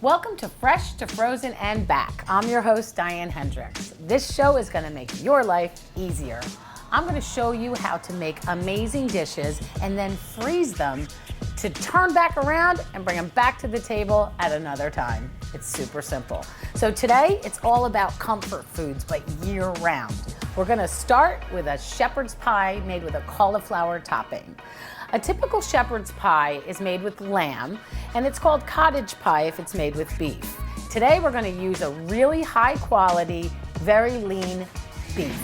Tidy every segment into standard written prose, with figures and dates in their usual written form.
Welcome to Fresh to Frozen and Back. I'm your host, Diane Henderiks. This show is going to make your life easier. I'm going to show you how to make amazing dishes and then freeze them to turn back around and bring them back to the table at another time. It's super simple. So today, it's all about comfort foods, but year round. We're going to start with a shepherd's pie made with a cauliflower topping. A typical shepherd's pie is made with lamb, and it's called cottage pie if it's made with beef. Today we're going to use a really high quality, very lean beef.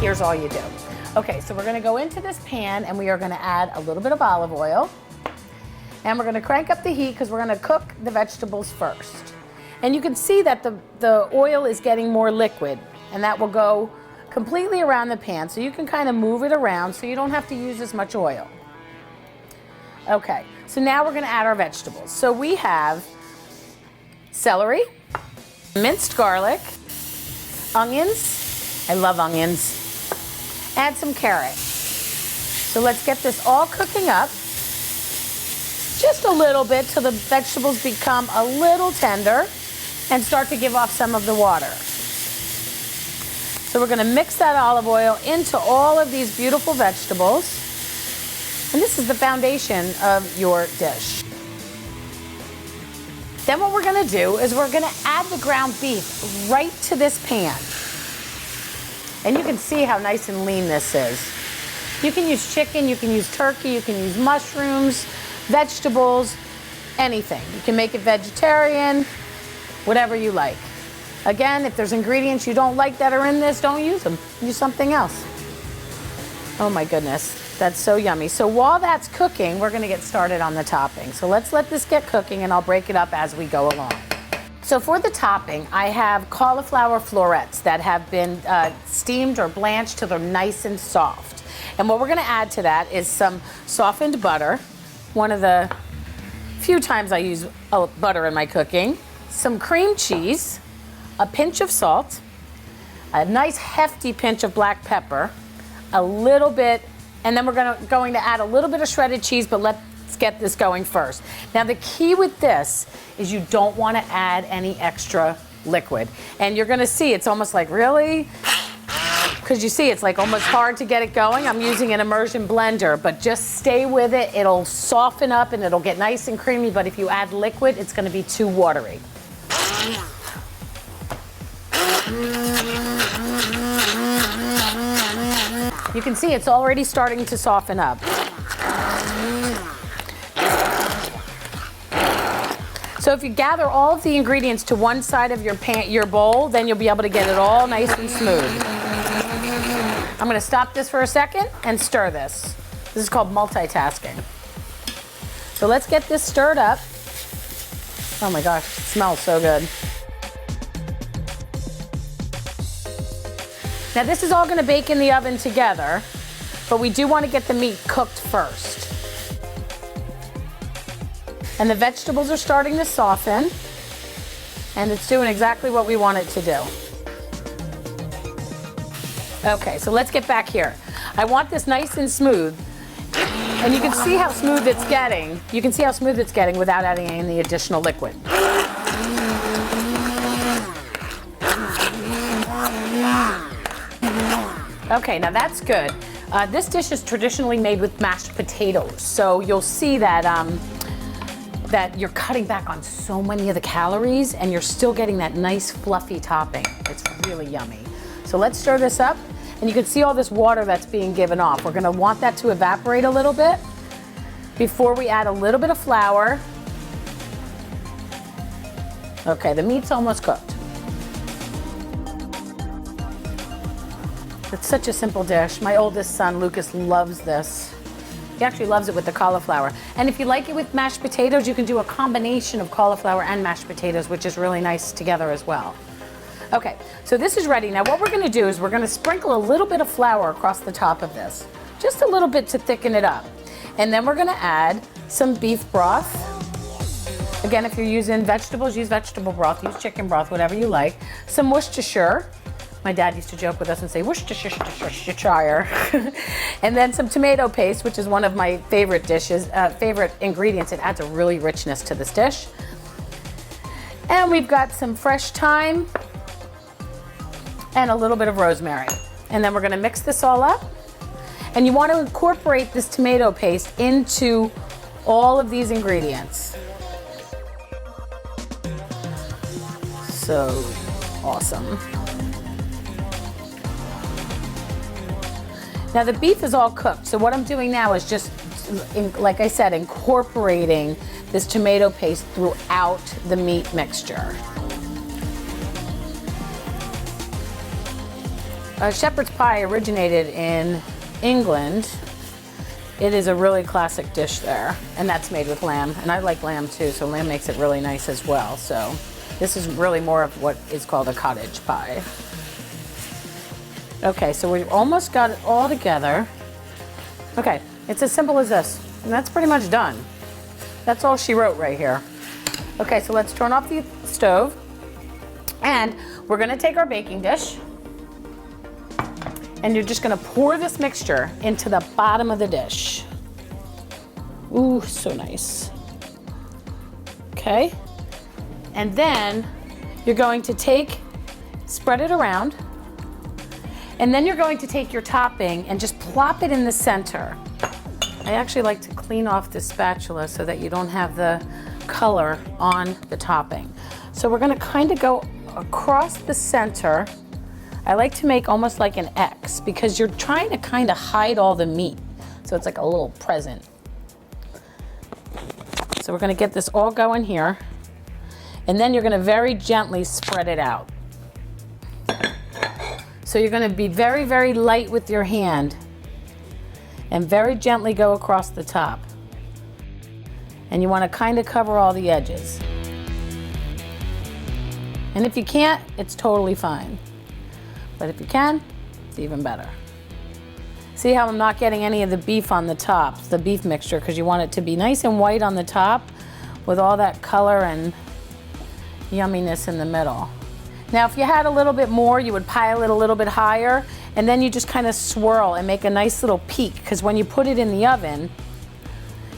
Here's all you do. Okay, so we're gonna go into this pan and we are gonna add a little bit of olive oil. And we're gonna crank up the heat because we're gonna cook the vegetables first. And you can see that the oil is getting more liquid, and that will go completely around the pan. So you can kind of move it around so you don't have to use as much oil. Okay, so now we're gonna add our vegetables. So we have celery, minced garlic, onions. I love onions. Add some carrot. So let's get this all cooking up. Just a little bit till the vegetables become a little tender and start to give off some of the water. So we're gonna mix that olive oil into all of these beautiful vegetables. And this is the foundation of your dish. Then what we're gonna do is we're gonna add the ground beef right to this pan. And you can see how nice and lean this is. You can use chicken, you can use turkey, you can use mushrooms, vegetables, anything. You can make it vegetarian, whatever you like. Again, if there's ingredients you don't like that are in this, don't use them. Use something else. Oh my goodness, that's so yummy. So while that's cooking, we're gonna get started on the topping. So let's let this get cooking and I'll break it up as we go along. So for the topping, I have cauliflower florets that have been steamed or blanched till they're nice and soft. And what we're gonna add to that is some softened butter, one of the few times I use butter in my cooking, some cream cheese, a pinch of salt, a nice hefty pinch of black pepper, a little bit, and then we're going to add a little bit of shredded cheese, but let's get this going first. Now the key with this is you don't want to add any extra liquid. And you're gonna see it's almost like, really? Because you see it's like almost hard to get it going. I'm using an immersion blender, but just stay with it. It'll soften up and it'll get nice and creamy, but if you add liquid, it's gonna be too watery. You can see it's already starting to soften up. So if you gather all of the ingredients to one side of your bowl, then you'll be able to get it all nice and smooth. I'm gonna stop this for a second and stir this. This is called multitasking. So let's get this stirred up. Oh my gosh, it smells so good. Now this is all gonna bake in the oven together, but we do wanna get the meat cooked first. And the vegetables are starting to soften, and it's doing exactly what we want it to do. Okay, so let's get back here. I want this nice and smooth, and you can see how smooth it's getting. You can see how smooth it's getting without adding any additional liquid. Okay, now that's good. This dish is traditionally made with mashed potatoes, so you'll see that that you're cutting back on so many of the calories and you're still getting that nice fluffy topping. It's really yummy. So let's stir this up, and you can see all this water that's being given off. We're gonna want that to evaporate a little bit before we add a little bit of flour. Okay, the meat's almost cooked. It's such a simple dish. My oldest son, Lucas, loves this. He actually loves it with the cauliflower. And if you like it with mashed potatoes, you can do a combination of cauliflower and mashed potatoes, which is really nice together as well. Okay, so this is ready. Now what we're gonna do is we're gonna sprinkle a little bit of flour across the top of this, just a little bit to thicken it up. And then we're gonna add some beef broth. Again, if you're using vegetables, use vegetable broth, use chicken broth, whatever you like. Some Worcestershire. My dad used to joke with us and say, Worcestershire. And then some tomato paste, which is one of my favorite dishes, favorite ingredients. It adds a really richness to this dish. And we've got some fresh thyme and a little bit of rosemary. And then we're gonna mix this all up. And you want to incorporate this tomato paste into all of these ingredients. So awesome. Now the beef is all cooked, so what I'm doing now is just, like I said, incorporating this tomato paste throughout the meat mixture. Shepherd's pie originated in England. It is a really classic dish there, and that's made with lamb, and I like lamb too, so lamb makes it really nice as well. So this is really more of what is called a cottage pie. Okay, so we've almost got it all together. Okay, it's as simple as this, and that's pretty much done. That's all she wrote right here. Okay, so let's turn off the stove, and we're gonna take our baking dish, and you're just gonna pour this mixture into the bottom of the dish. Ooh, so nice. Okay, and then you're going to spread it around, and then you're going to take your topping and just plop it in the center. I actually like to clean off the spatula so that you don't have the color on the topping. So we're gonna kind of go across the center. I like to make almost like an X because you're trying to kind of hide all the meat. So it's like a little present. So we're gonna get this all going here. And then you're gonna very gently spread it out. So you're gonna be very, very light with your hand and very gently go across the top. And you wanna kind of cover all the edges. And if you can't, it's totally fine. But if you can, it's even better. See how I'm not getting any of the beef on the top, the beef mixture, because you want it to be nice and white on the top with all that color and yumminess in the middle. Now, if you had a little bit more, you would pile it a little bit higher, and then you just kind of swirl and make a nice little peak, because when you put it in the oven,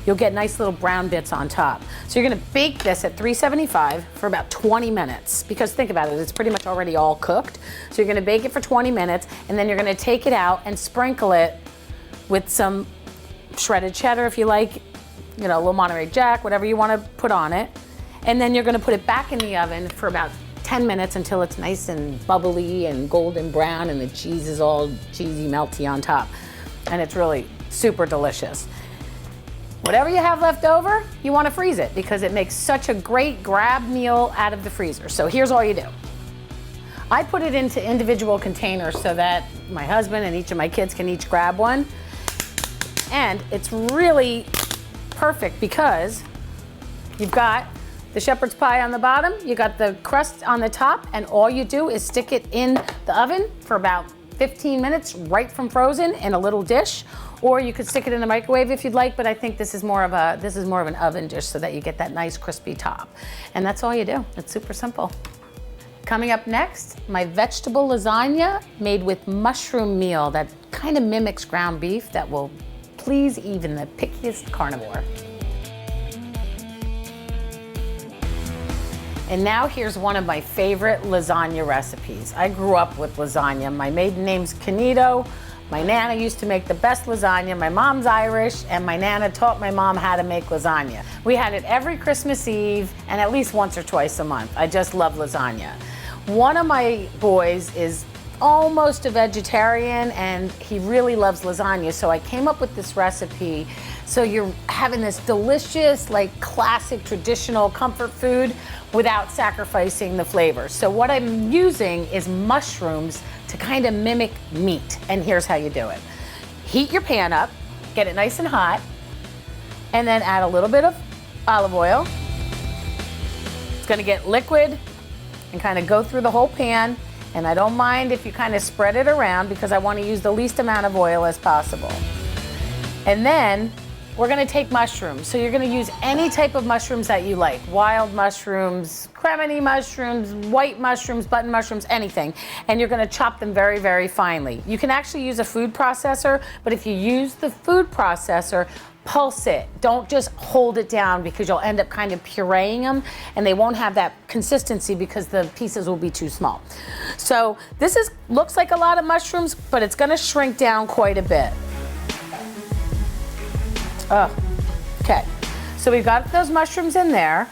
you'll get nice little brown bits on top. So you're gonna bake this at 375 for about 20 minutes, because think about it, it's pretty much already all cooked. So you're gonna bake it for 20 minutes, and then you're gonna take it out and sprinkle it with some shredded cheddar if you like, you know, a little Monterey Jack, whatever you wanna put on it. And then you're gonna put it back in the oven for about 10 minutes until it's nice and bubbly and golden brown and the cheese is all cheesy, melty on top. And it's really super delicious. Whatever you have left over, you want to freeze it because it makes such a great grab meal out of the freezer. So here's all you do. I put it into individual containers so that my husband and each of my kids can each grab one. And it's really perfect because you've got the shepherd's pie on the bottom, you got the crust on the top, and all you do is stick it in the oven for about 15 minutes right from frozen in a little dish, or you could stick it in the microwave if you'd like, but I think this is more of an oven dish so that you get that nice crispy top. And that's all you do. It's super simple. Coming up next, my vegetable lasagna made with mushroom meal that kind of mimics ground beef that will please even the pickiest carnivore. And now here's one of my favorite lasagna recipes. I grew up with lasagna. My maiden name's Canito. My Nana used to make the best lasagna. My mom's Irish, and my Nana taught my mom how to make lasagna. We had it every Christmas Eve and at least once or twice a month. I just love lasagna. One of my boys is almost a vegetarian and he really loves lasagna, so I came up with this recipe. So you're having this delicious, like classic, traditional comfort food without sacrificing the flavor. So what I'm using is mushrooms to kind of mimic meat, and here's how you do it. Heat your pan up, get it nice and hot, and then add a little bit of olive oil. It's gonna get liquid and kind of go through the whole pan, and I don't mind if you kind of spread it around because I want to use the least amount of oil as possible. And then we're gonna take mushrooms. So you're gonna use any type of mushrooms that you like. Wild mushrooms, cremini mushrooms, white mushrooms, button mushrooms, anything. And you're gonna chop them very, very finely. You can actually use a food processor, but if you use the food processor, pulse it. Don't just hold it down because you'll end up kind of pureeing them and they won't have that consistency because the pieces will be too small. So this looks like a lot of mushrooms, but it's gonna shrink down quite a bit. Oh, okay. So we've got those mushrooms in there.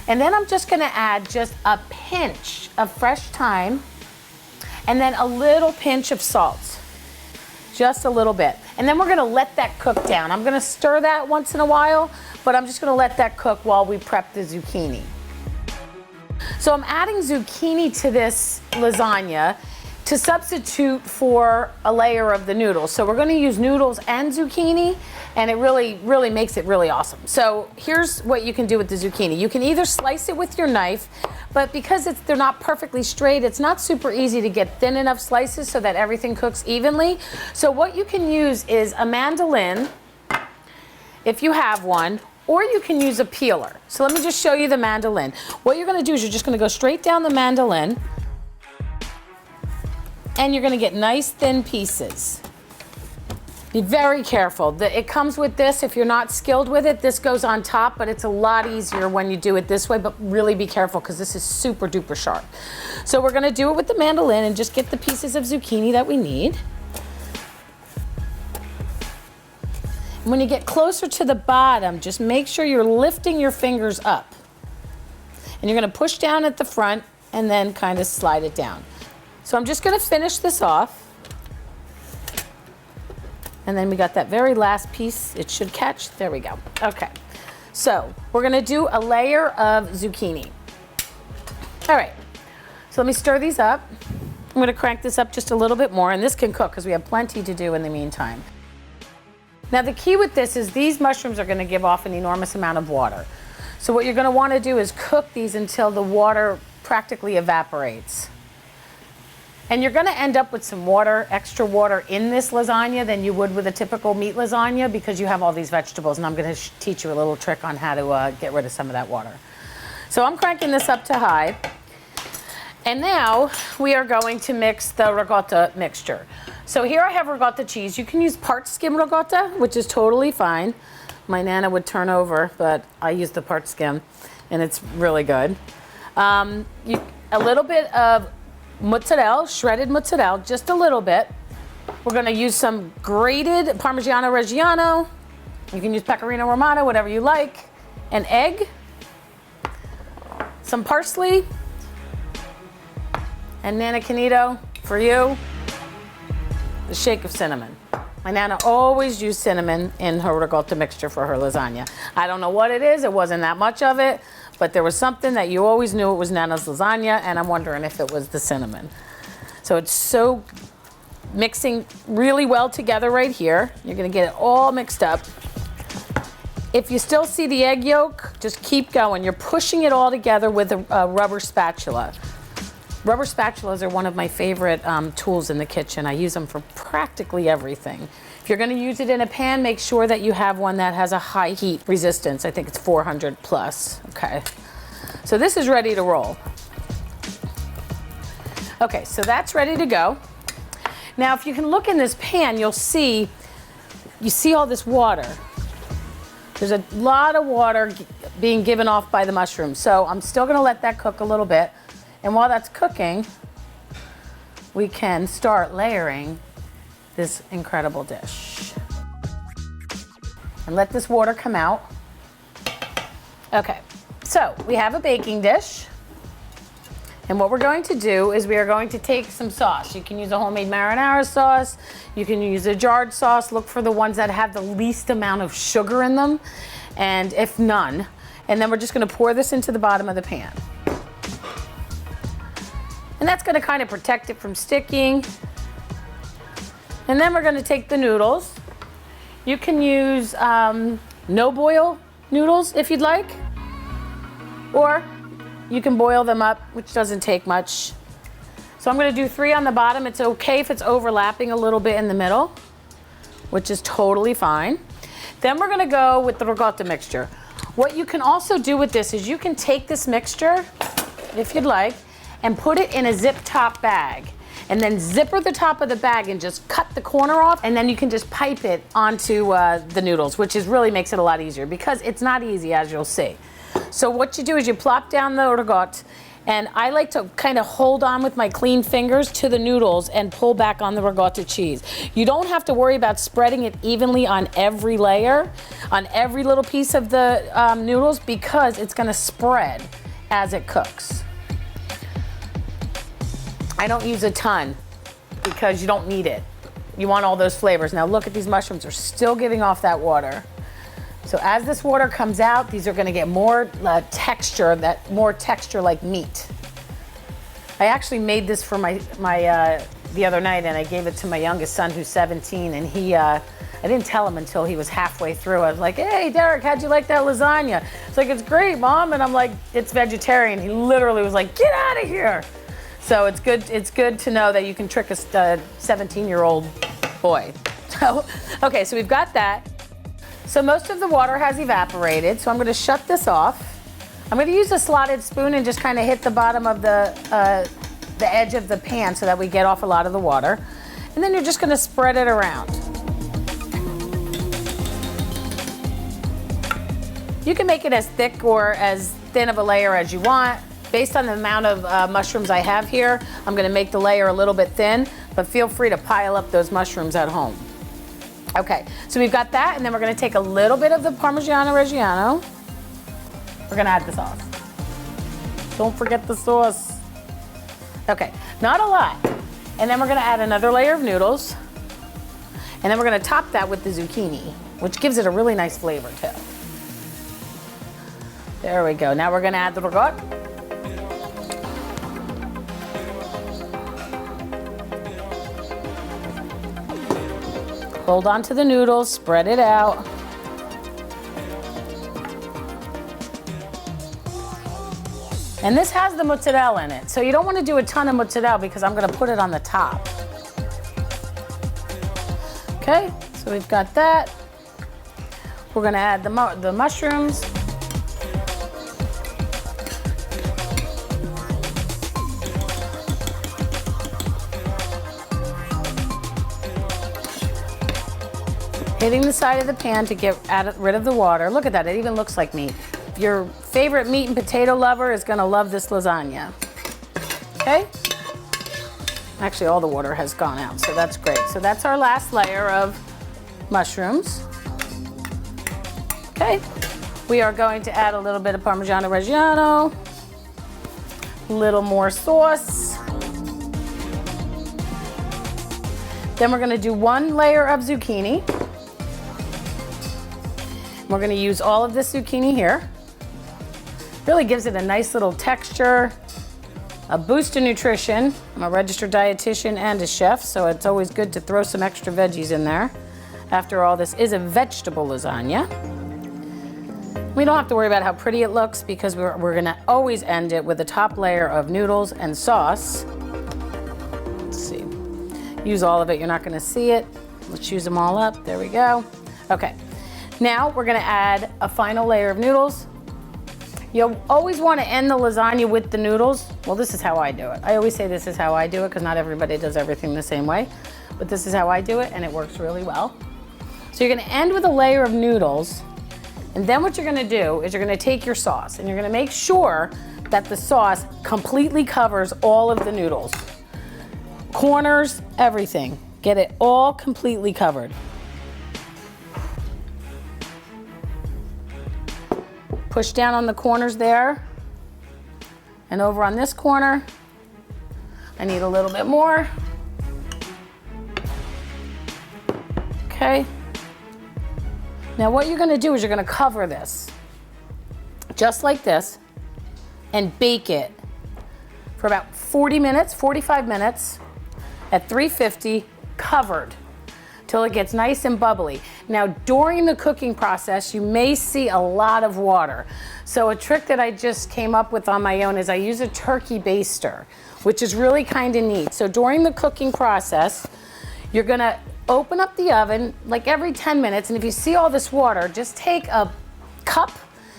And then I'm just gonna add just a pinch of fresh thyme and then a little pinch of salt. Just a little bit. And then we're gonna let that cook down. I'm gonna stir that once in a while, but I'm just gonna let that cook while we prep the zucchini. So I'm adding zucchini to this lasagna to substitute for a layer of the noodles. So we're gonna use noodles and zucchini, and it really, really makes it really awesome. So here's what you can do with the zucchini. You can either slice it with your knife, but because they're not perfectly straight, it's not super easy to get thin enough slices so that everything cooks evenly. So what you can use is a mandolin, if you have one, or you can use a peeler. So let me just show you the mandolin. What you're gonna do is you're just gonna go straight down the mandolin, and you're gonna get nice thin pieces. Be very careful. It comes with this. If you're not skilled with it, this goes on top, but it's a lot easier when you do it this way, but really be careful because this is super duper sharp. So we're gonna do it with the mandolin and just get the pieces of zucchini that we need. And when you get closer to the bottom, just make sure you're lifting your fingers up. And you're gonna push down at the front and then kind of slide it down. So I'm just gonna finish this off. And then we got that very last piece. It should catch. There we go. Okay. So we're gonna do a layer of zucchini. All right. So let me stir these up. I'm gonna crank this up just a little bit more, and this can cook because we have plenty to do in the meantime. Now the key with this is these mushrooms are gonna give off an enormous amount of water. So what you're gonna wanna do is cook these until the water practically evaporates. And you're gonna end up with some water, extra water in this lasagna than you would with a typical meat lasagna because you have all these vegetables, and I'm gonna teach you a little trick on how to get rid of some of that water. So I'm cranking this up to high. And now we are going to mix the ricotta mixture. So here I have ricotta cheese. You can use part skim ricotta, which is totally fine. My Nana would turn over, but I use the part skim, and it's really good. A little bit of mozzarella, shredded mozzarella, just a little bit. We're gonna use some grated Parmigiano Reggiano. You can use Pecorino Romano, whatever you like. An egg, some parsley, and Nana Canito for you, a shake of cinnamon. My Nana always used cinnamon in her ricotta mixture for her lasagna. I don't know what it is, it wasn't that much of it, but there was something that you always knew it was Nana's lasagna, and I'm wondering if it was the cinnamon. So it's so mixing really well together right here. You're gonna get it all mixed up. If you still see the egg yolk, just keep going. You're pushing it all together with a rubber spatula. Rubber spatulas are one of my favorite tools in the kitchen. I use them for practically everything. If you're gonna use it in a pan, make sure that you have one that has a high heat resistance. I think it's 400 plus, okay. So this is ready to roll. Okay, so that's ready to go. Now, if you can look in this pan, you see all this water. There's a lot of water being given off by the mushrooms. So I'm still gonna let that cook a little bit. And while that's cooking, we can start layering this incredible dish. And let this water come out. Okay, so we have a baking dish. And what we're going to do is we are going to take some sauce. You can use a homemade marinara sauce. You can use a jarred sauce. Look for the ones that have the least amount of sugar in them, and if none. And then we're just gonna pour this into the bottom of the pan. And that's gonna kind of protect it from sticking. And then we're gonna take the noodles. You can use no boil noodles if you'd like, or you can boil them up, which doesn't take much. So I'm gonna do 3 on the bottom. It's okay if it's overlapping a little bit in the middle, which is totally fine. Then we're gonna go with the ricotta mixture. What you can also do with this is you can take this mixture, if you'd like, and put it in a zip top bag. And then zipper the top of the bag and just cut the corner off, and then you can just pipe it onto the noodles, which really makes it a lot easier because it's not easy, as you'll see. So what you do is you plop down the ricotta, and I like to kind of hold on with my clean fingers to the noodles and pull back on the ricotta cheese. You don't have to worry about spreading it evenly on every layer, on every little piece of the noodles, because it's gonna spread as it cooks. I don't use a ton because you don't need it. You want all those flavors. Now look at these mushrooms, they're still giving off that water. So as this water comes out, these are gonna get more texture like meat. I actually made this for the other night, and I gave it to my youngest son who's 17, and I didn't tell him until he was halfway through. I was like, hey, Derek, how'd you like that lasagna? It's like, it's great, Mom. And I'm like, it's vegetarian. He literally was like, get out of here. So it's good to know that you can trick a 17-year-old boy. So, okay, so we've got that. So most of the water has evaporated, so I'm gonna shut this off. I'm gonna use a slotted spoon and just kind of hit the bottom of the edge of the pan so that we get off a lot of the water. And then you're just gonna spread it around. You can make it as thick or as thin of a layer as you want. Based on the amount of mushrooms I have here, I'm gonna make the layer a little bit thin, but feel free to pile up those mushrooms at home. Okay, so we've got that, and then we're gonna take a little bit of the Parmigiano Reggiano. We're gonna add the sauce. Don't forget the sauce. Okay, not a lot. And then we're gonna add another layer of noodles. And then we're gonna top that with the zucchini, which gives it a really nice flavor too. There we go. Now we're gonna add the ricotta. Hold on to the noodles, spread it out. And this has the mozzarella in it, so you don't want to do a ton of mozzarella because I'm going to put it on the top. Okay, so we've got that. We're going to add the mushrooms. Hitting the side of the pan to get rid of the water. Look at that, it even looks like meat. Your favorite meat and potato lover is gonna love this lasagna. Okay? Actually, all the water has gone out, so that's great. So that's our last layer of mushrooms. Okay, we are going to add a little bit of Parmigiano Reggiano, a little more sauce. Then we're gonna do 1 layer of zucchini. We're gonna use all of this zucchini here. Really gives it a nice little texture, a boost in nutrition. I'm a registered dietitian and a chef, so it's always good to throw some extra veggies in there. After all, this is a vegetable lasagna. We don't have to worry about how pretty it looks because we're gonna always end it with a top layer of noodles and sauce. Let's see, use all of it, you're not gonna see it. Let's use them all up, there we go. Okay. Now we're gonna add a final layer of noodles. You'll always wanna end the lasagna with the noodles. Well, this is how I do it. I always say this is how I do it because not everybody does everything the same way, but this is how I do it and it works really well. So you're gonna end with a layer of noodles, and then what you're gonna do is you're gonna take your sauce and you're gonna make sure that the sauce completely covers all of the noodles. Corners, everything. Get it all completely covered. Push down on the corners there. And over on this corner, I need a little bit more. Okay. Now what you're gonna do is you're gonna cover this, just like this, and bake it for about 40 minutes, 45 minutes at 350, covered, till it gets nice and bubbly. Now during the cooking process, you may see a lot of water. So a trick that I just came up with on my own is I use a turkey baster, which is really kind of neat. So during the cooking process, you're gonna open up the oven like every 10 minutes, and if you see all this water, just take a cup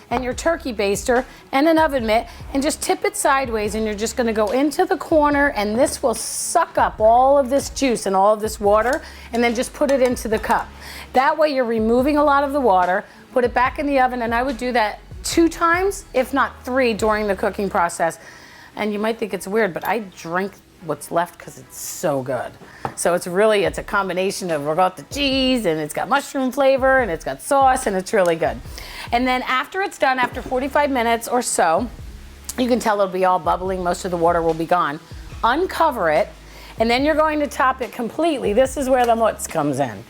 and your turkey baster and an oven mitt and just tip it sideways, and you're just gonna go into the corner, and this will suck up all of this juice and all of this water, and then just put it into the cup. That way you're removing a lot of the water, put it back in the oven, and I would do that 2 times, if not 3, during the cooking process. And you might think it's weird, but I drink what's left because it's so good. So it's a combination of ricotta cheese, and it's got mushroom flavor, and it's got sauce, and it's really good. And then after it's done, after 45 minutes or so, you can tell it'll be all bubbling, most of the water will be gone. Uncover it, and then you're going to top it completely. This is where the mutz comes in.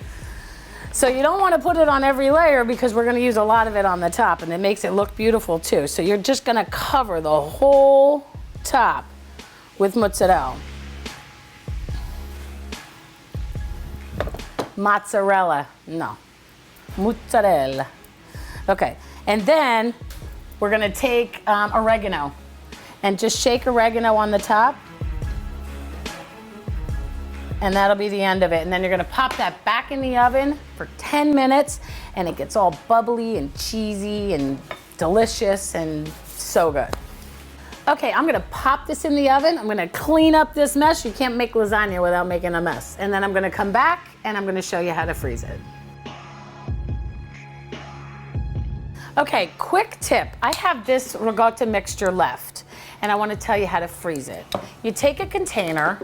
So you don't want to put it on every layer because we're going to use a lot of it on the top, and it makes it look beautiful too. So you're just going to cover the whole top with mozzarella. Mozzarella, no, mozzarella. Okay, and then we're gonna take oregano and just shake oregano on the top, and that'll be the end of it. And then you're gonna pop that back in the oven for 10 minutes, and it gets all bubbly and cheesy and delicious and so good. Okay, I'm gonna pop this in the oven. I'm gonna clean up this mess. You can't make lasagna without making a mess. And then I'm gonna come back and I'm gonna show you how to freeze it. Okay, quick tip. I have this ricotta mixture left, and I wanna tell you how to freeze it. You take a container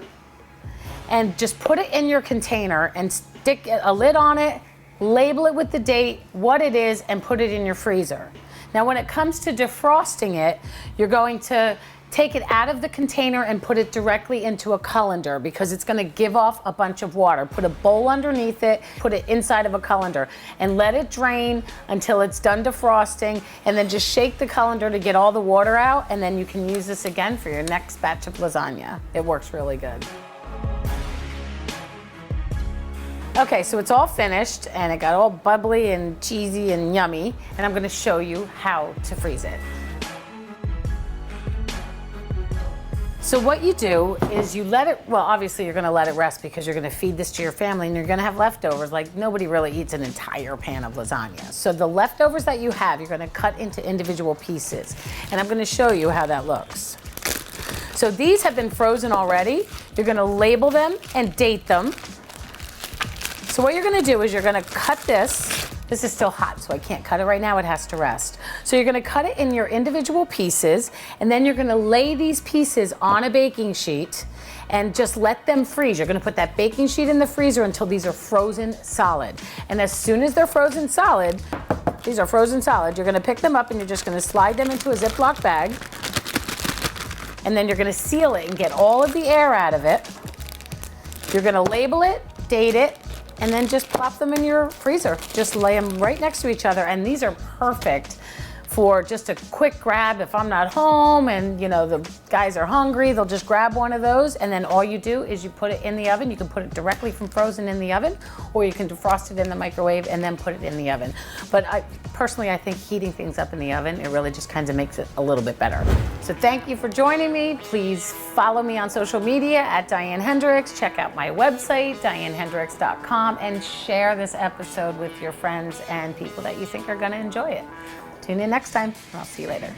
and just put it in your container and stick a lid on it, label it with the date, what it is, and put it in your freezer. Now when it comes to defrosting it, you're going to take it out of the container and put it directly into a colander because it's going to give off a bunch of water. Put a bowl underneath it, put it inside of a colander, and let it drain until it's done defrosting, and then just shake the colander to get all the water out, and then you can use this again for your next batch of lasagna. It works really good. Okay, so it's all finished, and it got all bubbly and cheesy and yummy, and I'm gonna show you how to freeze it. So what you do is you let it, well, obviously you're gonna let it rest because you're gonna feed this to your family and you're gonna have leftovers. Like, nobody really eats an entire pan of lasagna. So the leftovers that you have, you're gonna cut into individual pieces, and I'm gonna show you how that looks. So these have been frozen already. You're gonna label them and date them. So what you're gonna do is you're gonna cut this. This is still hot, so I can't cut it right now, it has to rest. So you're gonna cut it in your individual pieces, and then you're gonna lay these pieces on a baking sheet and just let them freeze. You're gonna put that baking sheet in the freezer until these are frozen solid. And as soon as they're frozen solid, these are frozen solid, you're gonna pick them up and you're just gonna slide them into a Ziploc bag, and then you're gonna seal it and get all of the air out of it. You're gonna label it, date it, and then just plop them in your freezer. Just lay them right next to each other, and these are perfect for just a quick grab. If I'm not home and the guys are hungry, they'll just grab one of those, and then all you do is you put it in the oven. You can put it directly from frozen in the oven, or you can defrost it in the microwave and then put it in the oven. But personally, I think heating things up in the oven, it really just kind of makes it a little bit better. So thank you for joining me. Please follow me on social media at Diane Henderiks. Check out my website, dianehenderiks.com, and share this episode with your friends and people that you think are gonna enjoy it. Tune in next time, and I'll see you later.